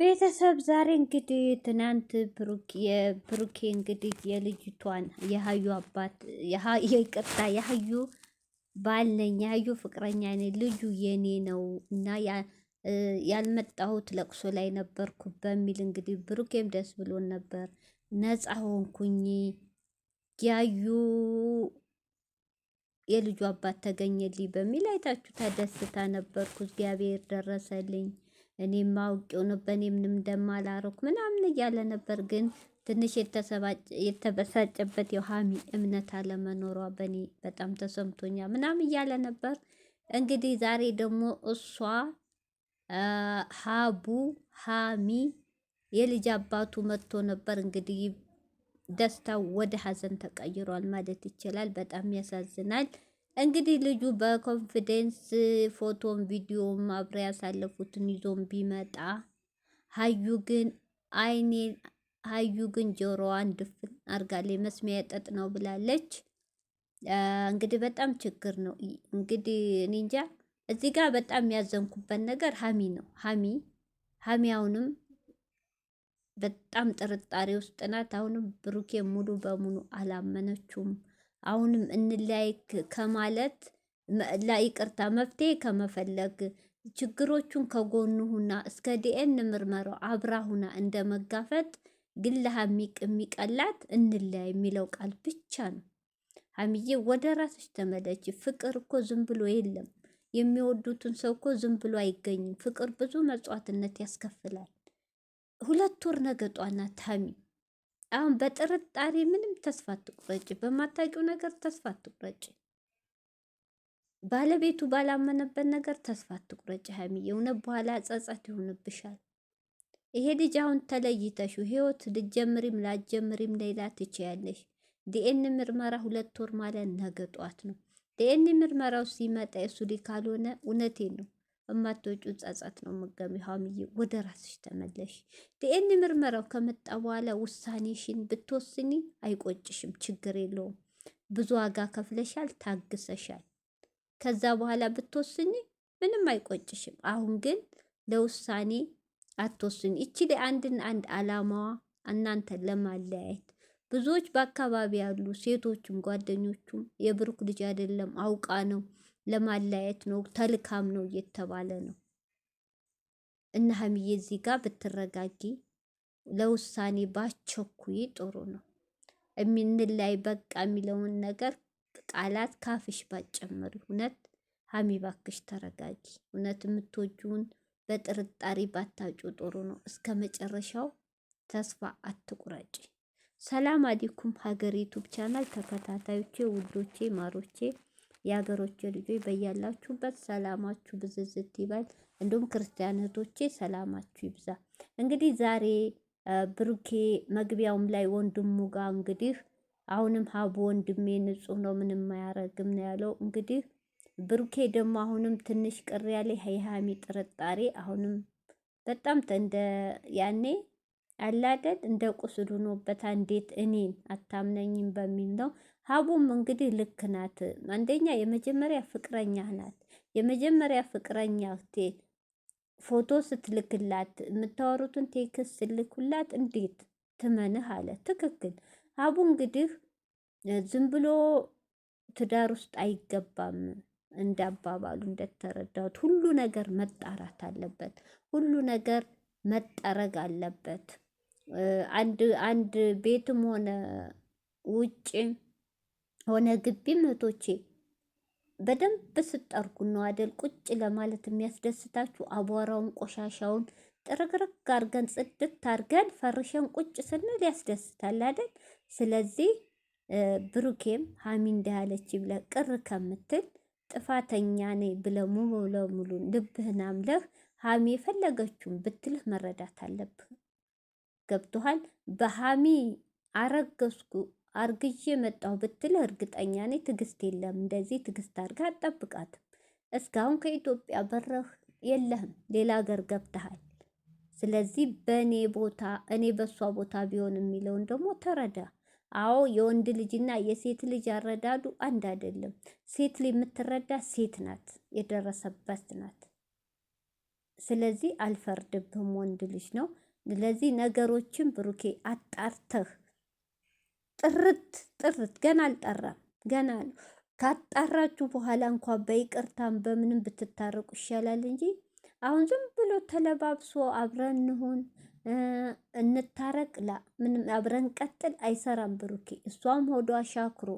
ቤተሰብ ዛሬ እንግዲህ ትናንት የብሩኬ እንግዲህ የልጅቷን የሀዩ አባት ይቅርታ የሀዩ ባል ነኝ የሀዩ ፍቅረኛ ነኝ ልጁ የኔ ነው እና ያልመጣሁት ለቅሶ ላይ ነበርኩ በሚል እንግዲህ ብሩኬም ደስ ብሎን ነበር። ነፃ ሆንኩኝ ያዩ የልጁ አባት ተገኘልኝ በሚል አይታችሁ ተደስታ ነበርኩ። እግዚአብሔር ደረሰልኝ እኔም አውቄው ነበር እኔ ምንም እንደማላረኩ ምናምን እያለ ነበር። ግን ትንሽ የተበሳጨበት የሀሚ እምነት አለመኖሯ በእኔ በጣም ተሰምቶኛ ምናምን እያለ ነበር። እንግዲህ ዛሬ ደግሞ እሷ ሀሚ የልጅ አባቱ መጥቶ ነበር። እንግዲህ ደስታው ወደ ሀዘን ተቀይሯል ማለት ይችላል። በጣም ያሳዝናል። እንግዲህ ልጁ በኮንፊደንስ ፎቶም ቪዲዮም አብረው ያሳለፉትን ይዞም ቢመጣ ሀዩ ግን ጆሮዋን ድፍን አርጋለች። መስሚያ ጠጥ ነው ብላለች። እንግዲህ በጣም ችግር ነው። እንግዲህ እኔ እንጃ እዚህ ጋር በጣም ያዘንኩበት ነገር ሀሚ ነው። ሀሚ አሁንም በጣም ጥርጣሬ ውስጥ ናት። አሁንም ብሩኬ ሙሉ በሙሉ አላመነችውም። አሁንም እንለያይ ከማለት ይቅርታ መፍትሄ ከመፈለግ ችግሮቹን ከጎኑ ሁና እስከ ዲኤን ምርመራው አብራ ሁና እንደ መጋፈጥ ግን ለሀሚ የሚቀላት እንለያይ የሚለው ቃል ብቻ ነው። ሀሚዬ ወደ ራስሽ ተመለች። ፍቅር እኮ ዝም ብሎ የለም። የሚወዱትን ሰው እኮ ዝም ብሎ አይገኝም። ፍቅር ብዙ መጽዋዕትነት ያስከፍላል። 2 ወር ነገ ጧት ናት ሀሚ። አሁን በጥርጣሬ ምንም ተስፋ አትቁረጭ። በማታውቂው ነገር ተስፋ አትቁረጭ። ባለቤቱ ባላመነበት ነገር ተስፋ አትቁረጭ ሀሚ። የእውነት በኋላ ጸጸት ይሆንብሻል። ይሄ ልጅ አሁን ተለይተሽው ህይወት ልትጀምሪም ላትጀምሪም ሌላ ትችያለሽ። ዲኤን ምርመራ 2 ወር ማለት ነገ ጧት ነው። ዲኤን ምርመራው ሲመጣ የሱ ልጅ ካልሆነ እውነቴን ነው እማትወጪው ጸጸት ነው የምትገሚው። ሀሚዬ ወደ ራስሽ ተመለሽ። ዲኤን ምርመራው ከመጣ በኋላ ውሳኔሽን ብትወስኒ አይቆጭሽም፣ ችግር የለውም። ብዙ ዋጋ ከፍለሻል፣ ታግሰሻል። ከዛ በኋላ ብትወስኒ ምንም አይቆጭሽም። አሁን ግን ለውሳኔ አትወስኒ። ይቺ አንድን አንድ አላማዋ እናንተን ለማለያየት ብዙዎች በአካባቢ ያሉ ሴቶችም ጓደኞቹም የብሩክ ልጅ አይደለም አውቃ ነው ለማለያየት ነው ተልካም ነው እየተባለ ነው። እና ሀሚዬ እዚህ ጋር ብትረጋጊ ለውሳኔ ባቸኩይ ጥሩ ነው። የምንላይ በቃ የሚለውን ነገር ቃላት ካፍሽ ባጨመሪ። እውነት ሀሚ ባክሽ ተረጋጊ። እውነት የምትወጂውን በጥርጣሬ ባታጩ ጥሩ ነው። እስከ መጨረሻው ተስፋ አትቁረጭ። ሰላም አለይኩም ሀገር ዩቱብ ቻናል ተከታታዮቼ፣ ውዶቼ፣ ማሮቼ፣ የሀገሮቼ ልጆች በያላችሁበት ሰላማችሁ ብዝዝት ይበል። እንዲሁም ክርስቲያን እህቶቼ ሰላማችሁ ይብዛ። እንግዲህ ዛሬ ብሩኬ መግቢያውም ላይ ወንድሙ ጋር እንግዲህ አሁንም ሀቡ ወንድሜ ንጹህ ነው ምንም አያረግም ነው ያለው። እንግዲህ ብሩኬ ደግሞ አሁንም ትንሽ ቅር ያለ የሀሚ ጥርጣሬ አሁንም በጣም እንደ ያኔ አላደድ እንደ ቁስል ሆኖበታ። እንዴት እኔን አታምነኝም በሚል ነው። ሀቡም እንግዲህ ልክ ናት። አንደኛ የመጀመሪያ ፍቅረኛ ናት። የመጀመሪያ ፍቅረኛ ፎቶ ስትልክላት የምታወሩትን ቴክስት ስልኩላት እንዴት ትመንህ አለ። ትክክል ሀቡ እንግዲህ ዝም ብሎ ትዳር ውስጥ አይገባም። እንዳባባሉ እንደተረዳሁት ሁሉ ነገር መጣራት አለበት። ሁሉ ነገር መጠረግ አለበት። አንድ ቤትም ሆነ ውጭ ሆነ ግቢም እህቶቼ በደንብ ስጠርጉ ነው አደል ቁጭ ለማለት የሚያስደስታችሁ። አቧራውን ቆሻሻውን ጥርግርግ አርገን ጽድት አርገን ፈርሸን ቁጭ ስንል ያስደስታል አደል። ስለዚህ ብሩኬም ሀሚ እንዳለች ብለ ቅር ከምትል ጥፋተኛ ነኝ ብለ ሙሉ ለሙሉ ልብህን አምለህ ሀሚ የፈለገችውን ብትልህ መረዳት አለብህ። ገብቶሃል? በሀሚ አረገዝኩ አርግዤ መጣሁ ብትልህ እርግጠኛ ነኝ ትግስት የለም። እንደዚህ ትግስት አርጋ አጠብቃትም። እስካሁን ከኢትዮጵያ በረህ የለህም፣ ሌላ ሀገር ገብተሃል። ስለዚህ በእኔ ቦታ እኔ በእሷ ቦታ ቢሆን የሚለውን ደግሞ ተረዳ። አዎ የወንድ ልጅና የሴት ልጅ አረዳዱ አንድ አይደለም። ሴት ልጅ የምትረዳ ሴት ናት፣ የደረሰበት ናት። ስለዚህ አልፈርድብህም፣ ወንድ ልጅ ነው። ስለዚህ ነገሮችን ብሩኬ አጣርተህ ጥርት ገና አልጠራም፣ ገና ነው። ካጣራችሁ በኋላ እንኳን በይቅርታም በምንም ብትታረቁ ይሻላል እንጂ አሁን ዝም ብሎ ተለባብሶ አብረን እንሁን እንታረቅ ምንም አብረን ቀጥል አይሰራም ብሩኬ። እሷም ሆዷ ሻክሮ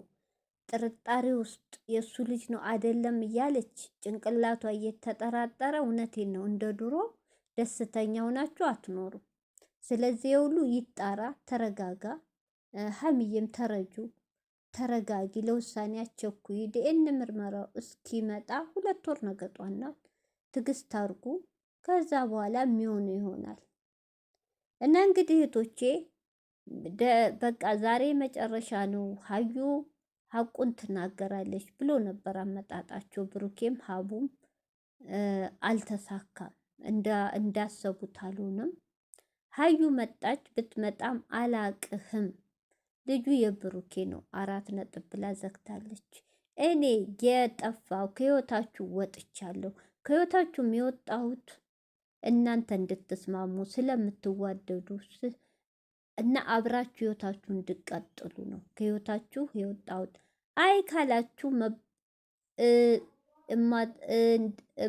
ጥርጣሬ ውስጥ የእሱ ልጅ ነው አይደለም እያለች ጭንቅላቷ እየተጠራጠረ፣ እውነቴን ነው እንደ ድሮ ደስተኛ ሆናችሁ አትኖሩ። ስለዚህ የሁሉ ይጣራ፣ ተረጋጋ። ሀሚዬም ተረጋጊ፣ ለውሳኔ አቸኩይ። ዲኤን ምርመራው እስኪመጣ 2 ወር ነገጧና ትግስት አርጉ። ከዛ በኋላ የሚሆኑ ይሆናል። እና እንግዲህ እህቶቼ በቃ ዛሬ መጨረሻ ነው፣ ሀዩ ሀቁን ትናገራለች ብሎ ነበር አመጣጣቸው። ብሩኬም ሀቡም አልተሳካም፣ እንዳሰቡት አልሆነም። ሀዩ መጣች፣ ብትመጣም አላቅህም ልጁ የብሩኬ ነው 4 ነጥብ ብላ ዘግታለች። እኔ የጠፋው ከህይወታችሁ ወጥቻለሁ። ከህይወታችሁም የወጣሁት እናንተ እንድትስማሙ ስለምትዋደዱ እና አብራችሁ ህይወታችሁ እንድቀጥሉ ነው ከህይወታችሁ የወጣሁት። አይ ካላችሁ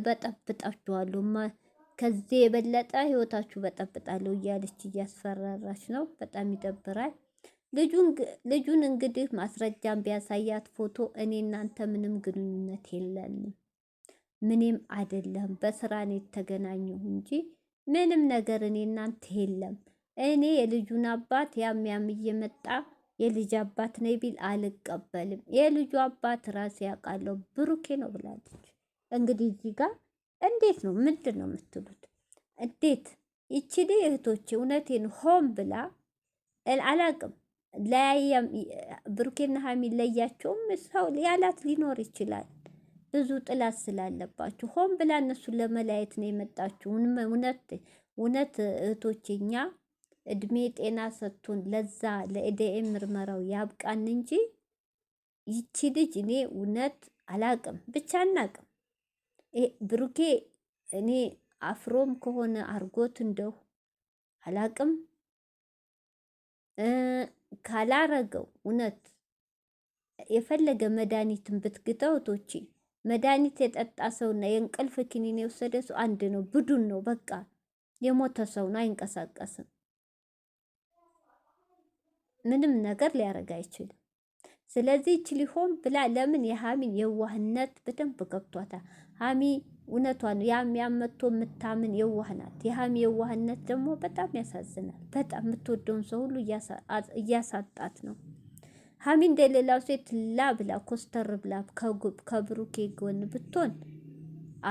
በጠብጣችኋለሁ፣ ከዚህ የበለጠ ህይወታችሁ በጠብጣለሁ እያለች እያስፈራራች ነው። በጣም ይደብራል። ልጁን እንግዲህ ማስረጃም ቢያሳያት ፎቶ እኔ እናንተ ምንም ግንኙነት የለንም፣ ምንም አይደለም፣ በስራ ነው የተገናኘሁ እንጂ ምንም ነገር እኔ እናንተ የለም። እኔ የልጁን አባት ያም እየመጣ የልጅ አባት ነኝ ቢል አልቀበልም። የልጁ አባት ራሴ ያውቃለሁ ብሩኬ ነው ብላለች። እንግዲህ እዚህ ጋር እንዴት ነው ምንድን ነው የምትሉት? እንዴት ይችል እህቶቼ፣ እውነቴን ሆን ብላ አላቅም ለያያም ብሩኬና ሀሚ ለያቸውም ሰው ያላት ሊኖር ይችላል። ብዙ ጥላት ስላለባችሁ ሆን ብላ እነሱን ለመለያየት ነው የመጣችሁ። እውነት እህቶቼ፣ እኛ እድሜ ጤና ሰጥቶን ለዛ ለኢዲኤም ምርመራው ያብቃን እንጂ ይቺ ልጅ እኔ እውነት አላቅም፣ ብቻ አናቅም። ብሩኬ እኔ አፍሮም ከሆነ አርጎት እንደው አላቅም ካላረገው እውነት የፈለገ መድኃኒትን ብትግተው ቶቺ መድኃኒት የጠጣ ሰውና የእንቅልፍ ኪኒን የወሰደ ሰው አንድ ነው፣ ብዱን ነው። በቃ የሞተ ሰው ነው፣ አይንቀሳቀስም። ምንም ነገር ሊያረግ አይችልም። ስለዚህ እቺ ሊሆን ብላ ለምን የሀሚን የዋህነት በደንብ ገብቷታል። ሀሚ እውነቷን ያመቶ የምታምን የዋህ ናት። የሀሚ የዋህነት ደግሞ በጣም ያሳዝናል። በጣም የምትወደውን ሰው ሁሉ እያሳጣት ነው። ሀሚ እንደሌላው ሴት ብላ ኮስተር ብላ ከብሩኬ ጎን ብትሆን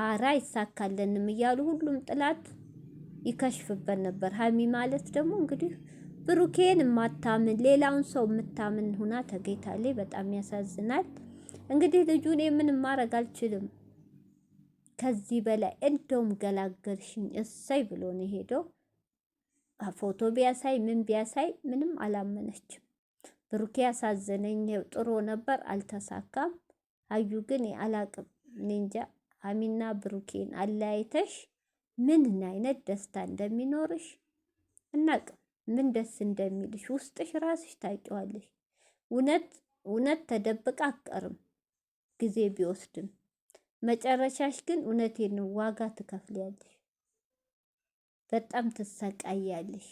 አራ ይሳካለንም እያሉ ሁሉም ጥላት ይከሽፍበት ነበር። ሀሚ ማለት ደግሞ እንግዲህ ብሩኬን የማታምን ሌላውን ሰው የምታምን ሁና ተገኝታለች። በጣም ያሳዝናል። እንግዲህ ልጁን ምንም ማድረግ አልችልም ከዚህ በላይ እንደውም ገላገልሽኝ እሰይ ብሎ ነው የሄደው። ፎቶ ቢያሳይ ምን ቢያሳይ ምንም አላመነችም። ብሩኬ ያሳዘነኝ ጥሩ ነበር፣ አልተሳካም። አዩ ግን አላቅም፣ እንጃ ሀሚና ብሩኬን አለያይተሽ ምን አይነት ደስታ እንደሚኖርሽ እናቅም፣ ምን ደስ እንደሚልሽ ውስጥሽ ራስሽ ታውቂዋለሽ። እውነት ተደብቃ አትቀርም፣ ጊዜ ቢወስድም መጨረሻሽ ግን እውነቴን ነው ዋጋ ትከፍያለሽ፣ በጣም ትሰቃያለሽ።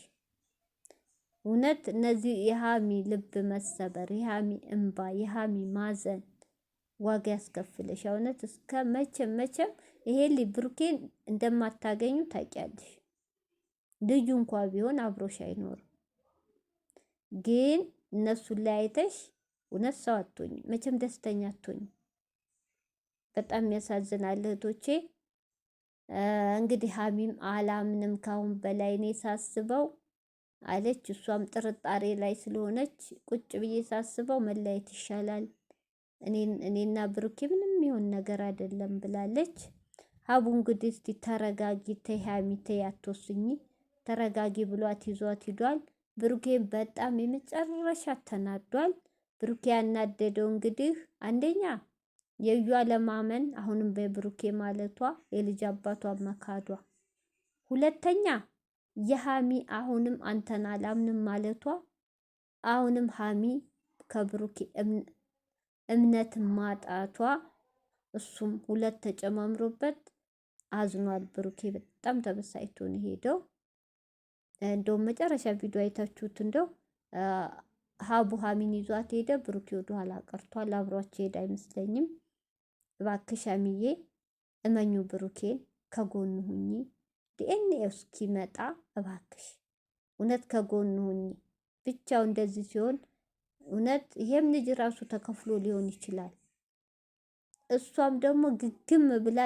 እውነት እነዚህ የሀሚ ልብ መሰበር፣ የሀሚ እንባ፣ የሀሚ ማዘን ዋጋ ያስከፍለሽ። እውነት እስከ መቼም ይሄ ብሩኬን እንደማታገኙ ታውቂያለሽ። ልጁ እንኳ ቢሆን አብሮሽ አይኖርም። ግን እነሱን ላይ አይተሽ እውነት ሰው አትሆኝ፣ መቼም ደስተኛ አትሆኝ። በጣም ያሳዝናል እህቶቼ። እንግዲህ ሀሚም አላምንም ካሁን በላይ እኔ ሳስበው አለች። እሷም ጥርጣሬ ላይ ስለሆነች ቁጭ ብዬ ሳስበው መለየት ይሻላል፣ እኔና ብሩኬ ምንም ይሆን ነገር አይደለም ብላለች። ሀቡ እንግዲህ እስቲ ተረጋጊ፣ ተይ ሀሚ ተይ አትወስኝ፣ ተረጋጊ ብሏት ይዟት ሂዷል። ብሩኬ በጣም የመጨረሻ ተናዷል። ብሩኬ ያናደደው እንግዲህ አንደኛ የዩ አለማመን፣ አሁንም በብሩኬ ማለቷ፣ የልጅ አባቷ መካዷ ሁለተኛ የሃሚ አሁንም አንተን አላምንም ማለቷ፣ አሁንም ሃሚ ከብሩኬ እምነት ማጣቷ፣ እሱም ሁለት ተጨማምሮበት አዝኗል። ብሩኬ በጣም ተበሳጭቶ ነው ሄደው። እንደውም መጨረሻ ቪዲዮ አይታችሁት እንደው ሀቡ ሃሚን ይዟት ሄደ። ብሩኬ ወደኋላ ቀርቷል። አብሯቸው ሄድ አይመስለኝም። እባክሽ ሃሚዬ እመኙ ብሩኬን፣ ከጎኑ ሁኚ። ዲኤንኤው እስኪመጣ እባክሽ እውነት ከጎኑ ሁኚ። ብቻው እንደዚህ ሲሆን እውነት ይሄም ልጅ ራሱ ተከፍሎ ሊሆን ይችላል። እሷም ደግሞ ግግም ብላ